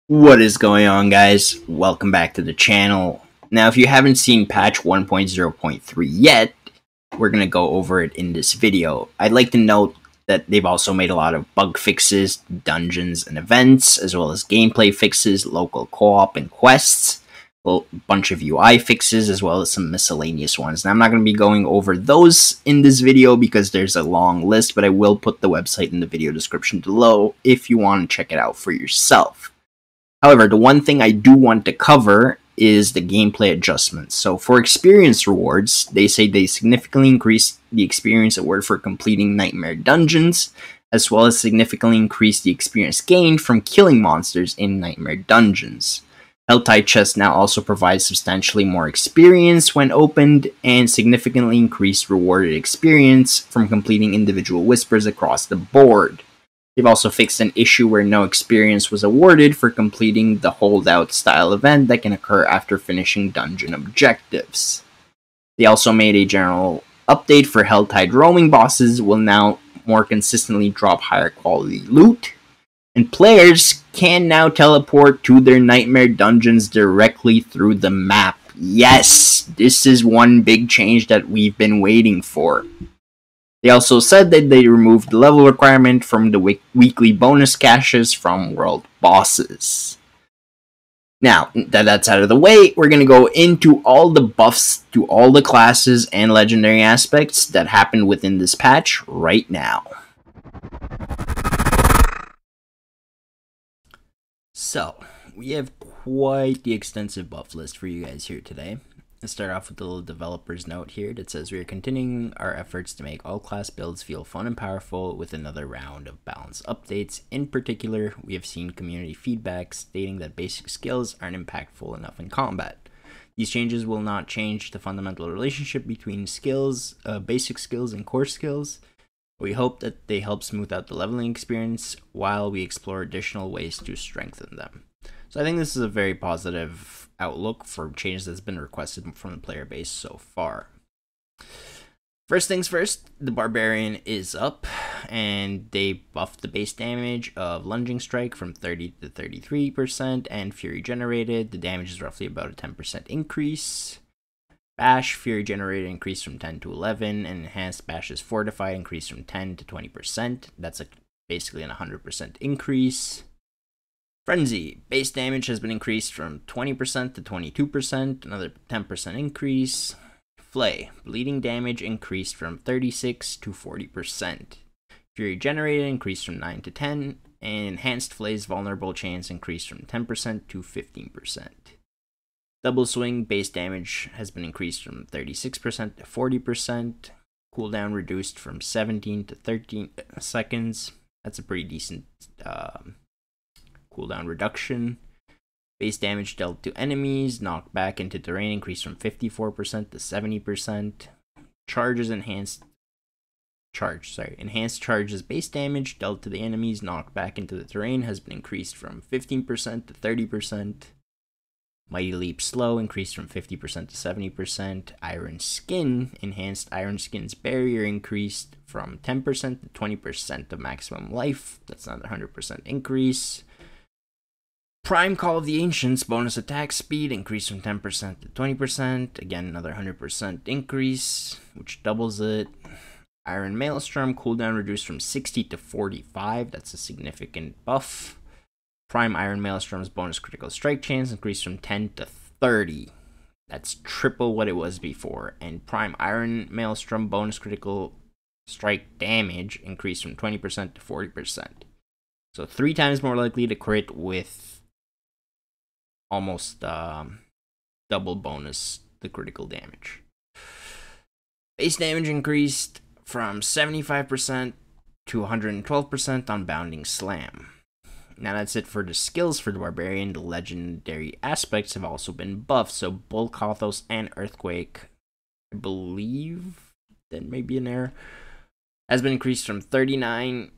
What is going on, guys? Welcome back to the channel. Now, if you haven't seen patch 1.0.3 yet, we're going to go over it in this video. I'd like to note that they've also made a lot of bug fixes, dungeons and events, as well as gameplay fixes, local co-op and quests, a bunch of UI fixes, as well as some miscellaneous ones. Now, I'm not going to be going over those in this video because there's a long list, but I will put the website in the video description below if you want to check it out for yourself. However, the one thing I do want to cover is the gameplay adjustments. So for experience rewards, they say they significantly increase the experience award for completing nightmare dungeons, as well as significantly increase the experience gained from killing monsters in nightmare dungeons. Helltide Chest now also provides substantially more experience when opened, and significantly increased rewarded experience from completing individual whispers across the board. They've also fixed an issue where no experience was awarded for completing the holdout style event that can occur after finishing dungeon objectives. They also made a general update for Helltide roaming bosses will now more consistently drop higher quality loot, and players can now teleport to their nightmare dungeons directly through the map. Yes, this is one big change that we've been waiting for. They also said that they removed the level requirement from the weekly bonus caches from world bosses. Now that that's out of the way, we're going to go into all the buffs to all the classes and legendary aspects that happened within this patch right now. So, we have quite the extensive buff list for you guys here today. Let's start off with a little developer's note here that says we are continuing our efforts to make all class builds feel fun and powerful with another round of balance updates. In particular, we have seen community feedback stating that basic skills aren't impactful enough in combat. These changes will not change the fundamental relationship between skills, basic skills and core skills. We hope that they help smooth out the leveling experience while we explore additional ways to strengthen them. So I think this is a very positive outlook for changes that's been requested from the player base so far. First things first, the Barbarian is up, and they buffed the base damage of Lunging Strike from 30 to 33%, and Fury Generated. The damage is roughly about a 10% increase. Bash, Fury Generated increased from 10 to 11, and Enhanced Bash is Fortified increased from 10 to 20%. That's basically an 100% increase. Frenzy, base damage has been increased from 20% to 22%, another 10% increase. Flay, bleeding damage increased from 36 to 40%. Fury Generated increased from 9 to 10, and Enhanced Flay's vulnerable chance increased from 10% to 15%. Double Swing, base damage has been increased from 36% to 40%. Cooldown reduced from 17 to 13 seconds. That's a pretty decent cooldown reduction. Base damage dealt to enemies knocked back into terrain increased from 54% to 70%. Enhanced charges base damage dealt to the enemies knocked back into the terrain has been increased from 15% to 30%. Mighty Leap Slow increased from 50% to 70%. Iron Skin, enhanced Iron Skin's barrier increased from 10% to 20% of maximum life. That's not a 100% increase. Prime Call of the Ancients bonus attack speed increased from 10% to 20%. Again, another 100% increase, which doubles it. Iron Maelstrom cooldown reduced from 60 to 45. That's a significant buff. Prime Iron Maelstrom's bonus critical strike chance increased from 10 to 30. That's triple what it was before. And Prime Iron Maelstrom bonus critical strike damage increased from 20% to 40%. So 3 times more likely to crit with almost double bonus the critical damage. Base damage increased from 75% to 112% on Bounding Slam. Now that's it for the skills for the Barbarian. The legendary aspects have also been buffed. So Bulk Kothos and Earthquake, I believe that may be an error, has been increased from 0.39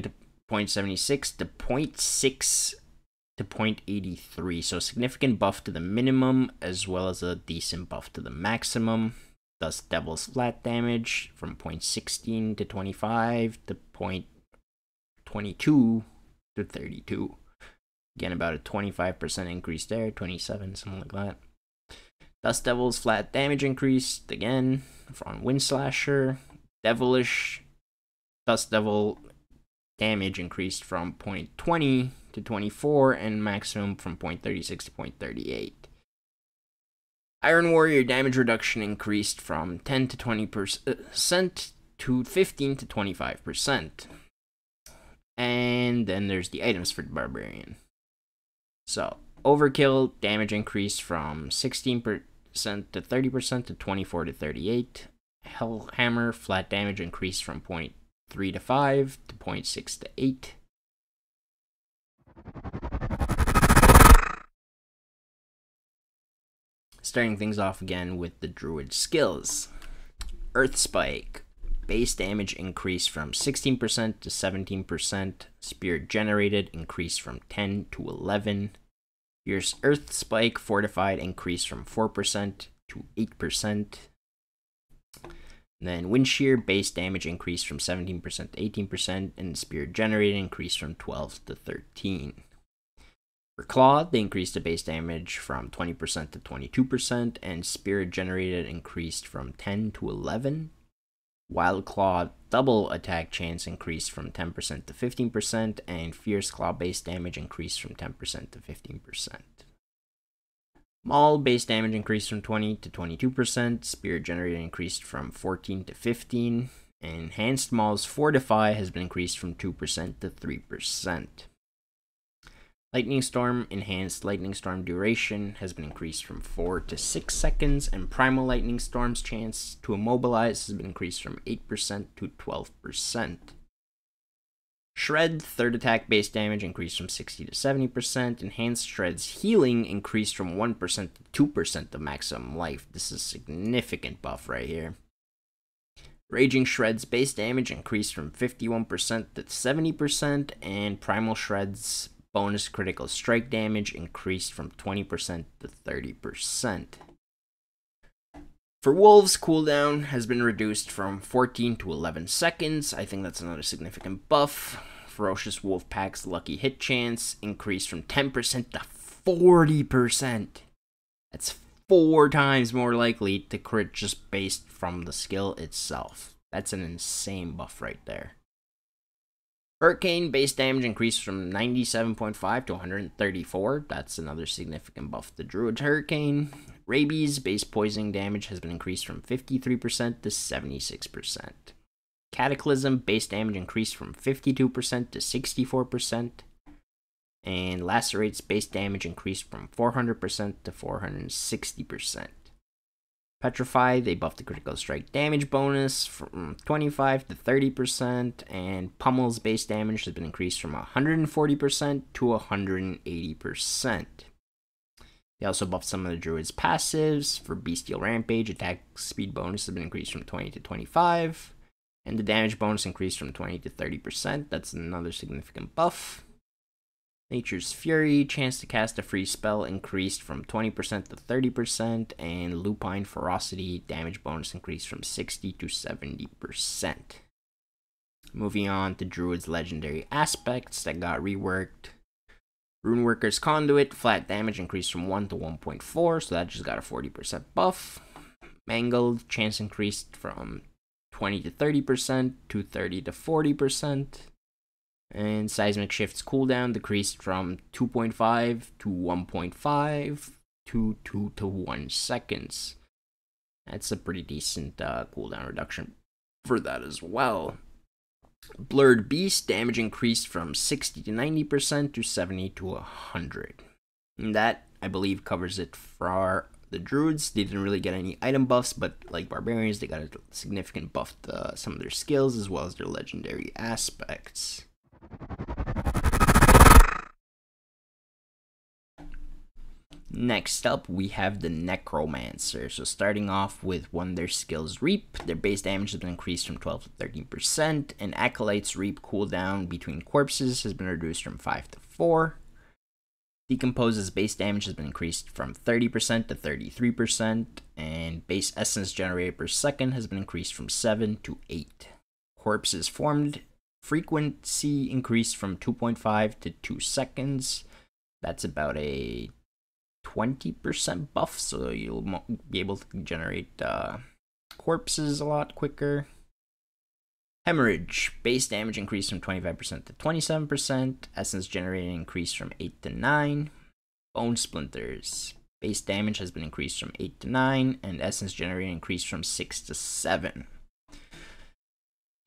to 0.76 to 0.6 to 0.83. So a significant buff to the minimum as well as a decent buff to the maximum. Thus Devil's Flat damage from 0.16 to 25 to 0.22 to 32. Again, about a 25% increase there, 27, something like that. Dust Devil's flat damage increased again from Wind Slasher. Devilish Dust Devil damage increased from 0.20 to 24 and maximum from 0.36 to 0.38. Iron Warrior damage reduction increased from 10 to 20% to 15 to 25%. And then there's the items for the Barbarian. So, Overkill damage increased from 16% to 30% to 24 to 38. Hellhammer flat damage increased from 0.3 to 5 to 0.6 to 8. Starting things off again with the Druid skills. Earth Spike. Base damage increased from 16% to 17%. Spirit generated increased from 10 to 11. Fierce Earth Spike Fortified increased from 4% to 8%. Then Wind Shear base damage increased from 17% to 18%. And Spirit generated increased from 12 to 13. For Claw, they increased the base damage from 20% to 22%, and Spirit generated increased from 10 to 11. Wild Claw double attack chance increased from 10% to 15%, and Fierce Claw base damage increased from 10% to 15%. Maul base damage increased from 20 to 22%, Spirit generated increased from 14 to 15, and Enhanced Maul's Fortify has been increased from 2% to 3%. Lightning Storm enhanced Lightning Storm duration has been increased from 4 to 6 seconds, and Primal Lightning Storm's chance to immobilize has been increased from 8% to 12%. Shred third attack base damage increased from 60 to 70%. Enhanced Shred's healing increased from 1% to 2% of maximum life. This is a significant buff right here. Raging Shred's base damage increased from 51% to 70%, and Primal Shred's bonus critical strike damage increased from 20% to 30%. For Wolves, cooldown has been reduced from 14 to 11 seconds. I think that's another significant buff. Ferocious Wolf Pack's lucky hit chance increased from 10% to 40%. That's 4 times more likely to crit just based from the skill itself. That's an insane buff right there. Hurricane base damage increased from 97.5 to 134. That's another significant buff to Druid's Hurricane. Rabies base poisoning damage has been increased from 53% to 76%. Cataclysm base damage increased from 52% to 64%. And Lacerate's base damage increased from 400% to 460%. Petrify, they buffed the critical strike damage bonus from 25 to 30%, and Pummel's base damage has been increased from 140% to 180%. They also buffed some of the Druid's passives. For Bestial Rampage, attack speed bonus has been increased from 20 to 25, and the damage bonus increased from 20 to 30%. That's another significant buff. Nature's Fury, chance to cast a free spell increased from 20% to 30%, and Lupine Ferocity, damage bonus increased from 60 to 70%. Moving on to Druid's legendary aspects that got reworked. Runeworker's Conduit, flat damage increased from 1 to 1.4, so that just got a 40% buff. Mangled, chance increased from 20 to 30% to 30 to 40%. And Seismic Shift's cooldown decreased from 2.5 to 1.5 to 2 to 1 seconds. That's a pretty decent cooldown reduction for that as well. Blurred Beast damage increased from 60 to 90% to 70 to 100. And that, I believe, covers it for the Druids. They didn't really get any item buffs, but like Barbarians, they got a significant buff to some of their skills as well as their legendary aspects. Next up, we have the Necromancer. So starting off with one of their skills, Reap. Their base damage has been increased from 12 to 13%, and Acolyte's Reap cooldown between corpses has been reduced from 5 to 4. Decompose's base damage has been increased from 30% to 33%, and base essence generated per second has been increased from 7 to 8. Corpses formed frequency increased from 2.5 to 2 seconds. That's about a 20% buff, so you'll be able to generate corpses a lot quicker. Hemorrhage. Base damage increased from 25% to 27%. Essence generated increased from 8 to 9. Bone Splinters. Base damage has been increased from 8 to 9, and essence generated increased from 6 to 7.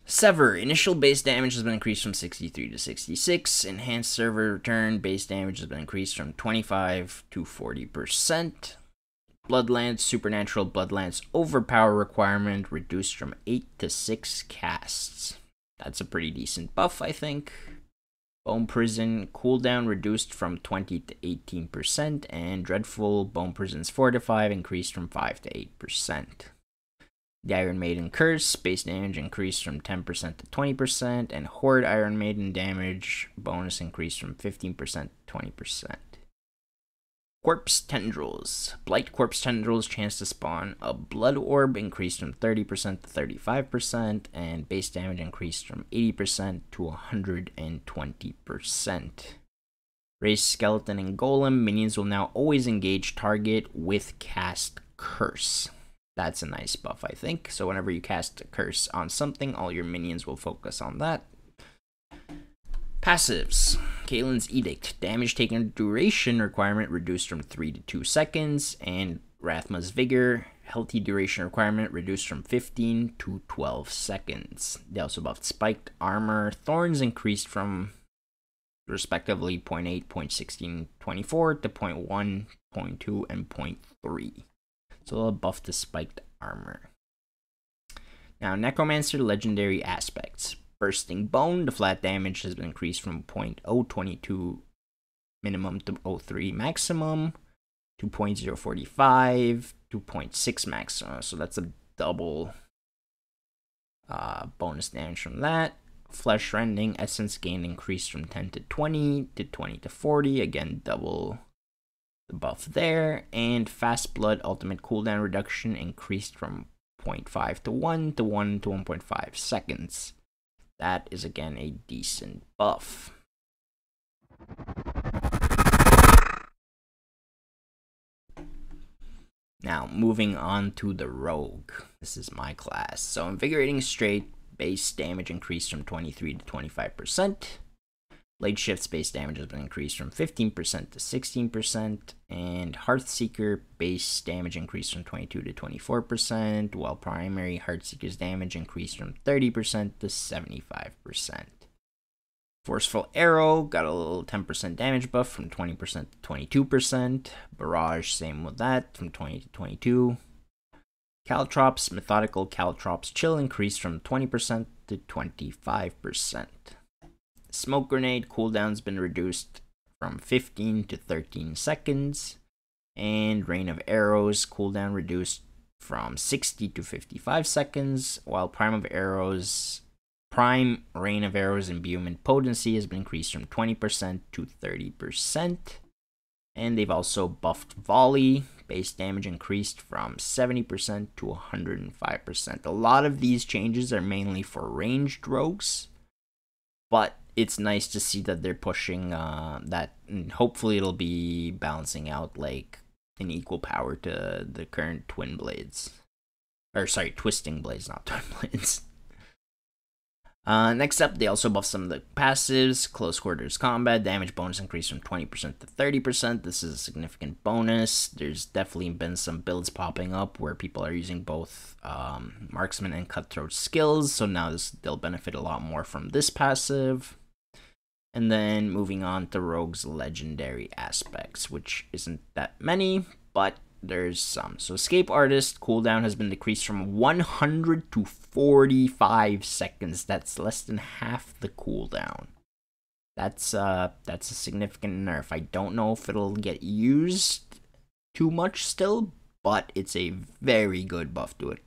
Sever. Initial base damage has been increased from 63 to 66. Enhanced server return. Base damage has been increased from 25 to 40%. Bloodlance. Supernatural Bloodlance Overpower requirement reduced from 8 to 6 casts. That's a pretty decent buff, I think. Bone Prison. Cooldown reduced from 20 to 18%. And Dreadful Bone Prison's 4 to 5 increased from 5 to 8%. The Iron Maiden Curse, base damage increased from 10% to 20%, and Horde Iron Maiden damage bonus increased from 15% to 20%. Corpse Tendrils. Blight Corpse Tendrils chance to spawn a Blood Orb increased from 30% to 35%, and base damage increased from 80% to 120%. Raise Skeleton and Golem. Minions will now always engage target with Cast Curse. That's a nice buff, I think. So whenever you cast a curse on something, all your minions will focus on that. Passives. Kalen's Edict. Damage taken duration requirement reduced from 3 to 2 seconds. And Rathma's Vigor. Healthy duration requirement reduced from 15 to 12 seconds. They also buffed Spiked Armor. Thorns increased from respectively 0.8, 0.16, 24 to 0.1, 0.2, and 0.3. So they'll buff the Spiked Armor. Now, Necromancer Legendary Aspects. Bursting Bone. The flat damage has been increased from 0.022 minimum to 0.03 maximum to 0.045 to 0.6 maximum. So that's a double bonus damage from that. Flesh Rending. Essence gain increased from 10 to 20 to 20 to 40. Again, double the buff there. And Fast Blood ultimate cooldown reduction increased from 0.5 to 1 to 1 to 1.5 seconds. That is again a decent buff. Now moving on to the Rogue. This is my class. So Invigorating Straight base damage increased from 23 to 25%. Blade Shift's base damage has been increased from 15% to 16%, and Hearthseeker base damage increased from 22 to 24%, while primary Hearthseeker's damage increased from 30% to 75%. Forceful Arrow got a little 10% damage buff from 20% to 22%. Barrage, same with that, from 20 to 22. Caltrops, Methodical Caltrops Chill increased from 20% to 25%. Smoke Grenade cooldown's been reduced from 15 to 13 seconds. And Rain of Arrows cooldown reduced from 60 to 55 seconds, while Prime Rain of Arrows imbuement potency has been increased from 20% to 30%. And they've also buffed Volley. Base damage increased from 70% to 105%. A lot of these changes are mainly for ranged rogues, but it's nice to see that they're pushing that, and hopefully it'll be balancing out like an equal power to the current Twin Blades. Or sorry, Twisting Blades, not Twin Blades. Next up, they also buffed some of the passives. Close Quarters Combat damage bonus increased from 20% to 30%. This is a significant bonus. There's definitely been some builds popping up where people are using both marksman and cutthroat skills, so now they'll benefit a lot more from this passive. And then moving on to Rogue's legendary aspects, which isn't that many, but there's some. So Escape Artist cooldown has been decreased from 100 to 45 seconds. That's less than half the cooldown. That's a significant nerf. I don't know if it'll get used too much still, but it's a very good buff to it.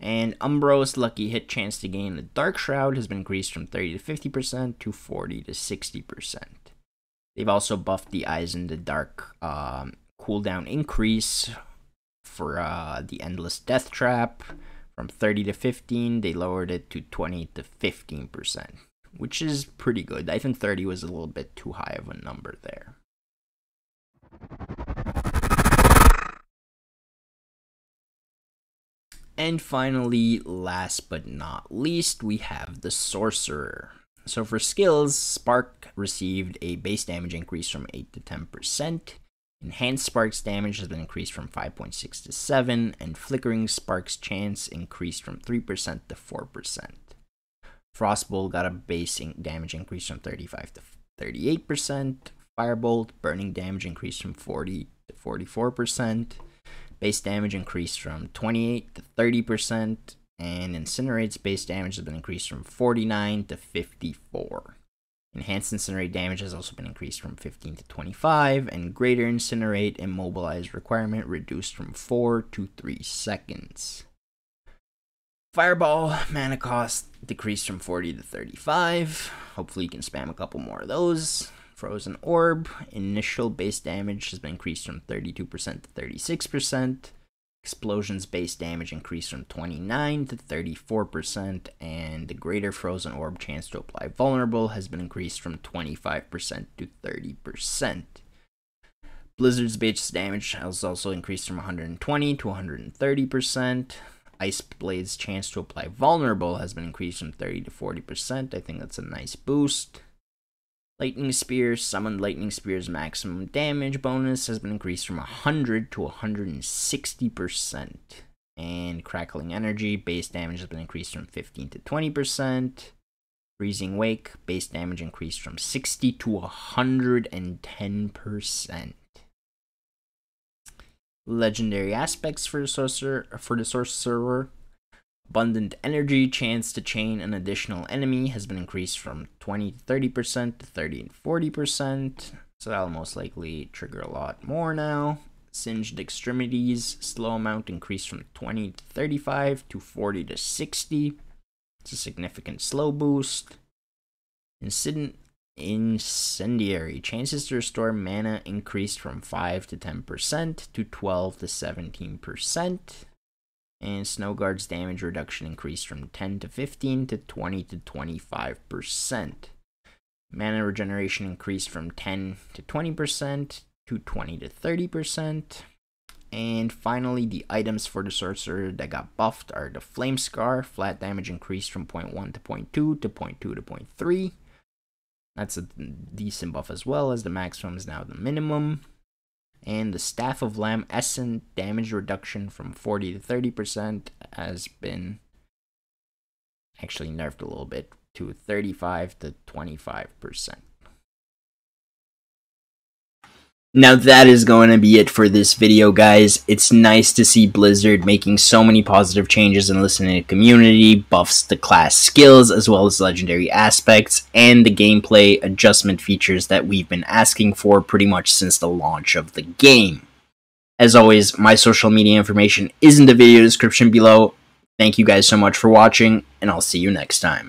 And Umbros Lucky Hit chance to gain the Dark Shroud has been increased from 30 to 50% to 40 to 60%. They've also buffed the Eyes in the Dark cooldown increase for the Endless Death Trap from 30 to 15. They lowered it to 20 to 15%, which is pretty good. I think 30 was a little bit too high of a number there. And finally, last but not least, we have the Sorcerer. So for skills, Spark received a base damage increase from 8 to 10%. Enhanced Spark's damage has been increased from 5.6 to 7, and Flickering Spark's chance increased from 3% to 4%. Frostbolt got a base damage increase from 35 to 38%. Firebolt, burning damage increased from 40 to 44%. Base damage increased from 28 to 30%. And Incinerate's base damage has been increased from 49 to 54. Enhanced Incinerate damage has also been increased from 15 to 25, and Greater Incinerate Immobilize requirement reduced from 4 to 3 seconds. Fireball mana cost decreased from 40 to 35. Hopefully you can spam a couple more of those. Frozen Orb, initial base damage has been increased from 32% to 36%. Explosion's base damage increased from 29 to 34%, and the Greater Frozen Orb chance to apply Vulnerable has been increased from 25% to 30%. Blizzard's base damage has also increased from 120 to 130%. Ice Blade's chance to apply Vulnerable has been increased from 30 to 40%. I think that's a nice boost. Lightning Spear, summoned Lightning Spear's maximum damage bonus has been increased from 100 to 160%. And Crackling Energy, base damage has been increased from 15 to 20%. Freezing Wake, base damage increased from 60 to 110%. Legendary aspects for the Sorcerer. Abundant Energy, chance to chain an additional enemy has been increased from 20 to 30% to 30 and 40%. So that'll most likely trigger a lot more now. Singed Extremities, slow amount increased from 20 to 35 to 40 to 60. It's a significant slow boost. Incendiary, chances to restore mana increased from 5 to 10% to 12 to 17%. And Snowguard's damage reduction increased from 10 to 15 to 20 to 25%. Mana regeneration increased from 10 to 20% to 20 to 30%. And finally, the items for the Sorcerer that got buffed are the Flame Scar. Flat damage increased from 0.1 to 0.2 to 0.2 to 0.3. That's a decent buff as well, as the maximum is now the minimum. And the Staff of Lamb Essence damage reduction from 40 to 30% has been actually nerfed a little bit to 35 to 25%. Now that is going to be it for this video, guys. It's nice to see Blizzard making so many positive changes and listening to the community, buffs to class skills, as well as legendary aspects, and the gameplay adjustment features that we've been asking for pretty much since the launch of the game. As always, my social media information is in the video description below. Thank you guys so much for watching, and I'll see you next time.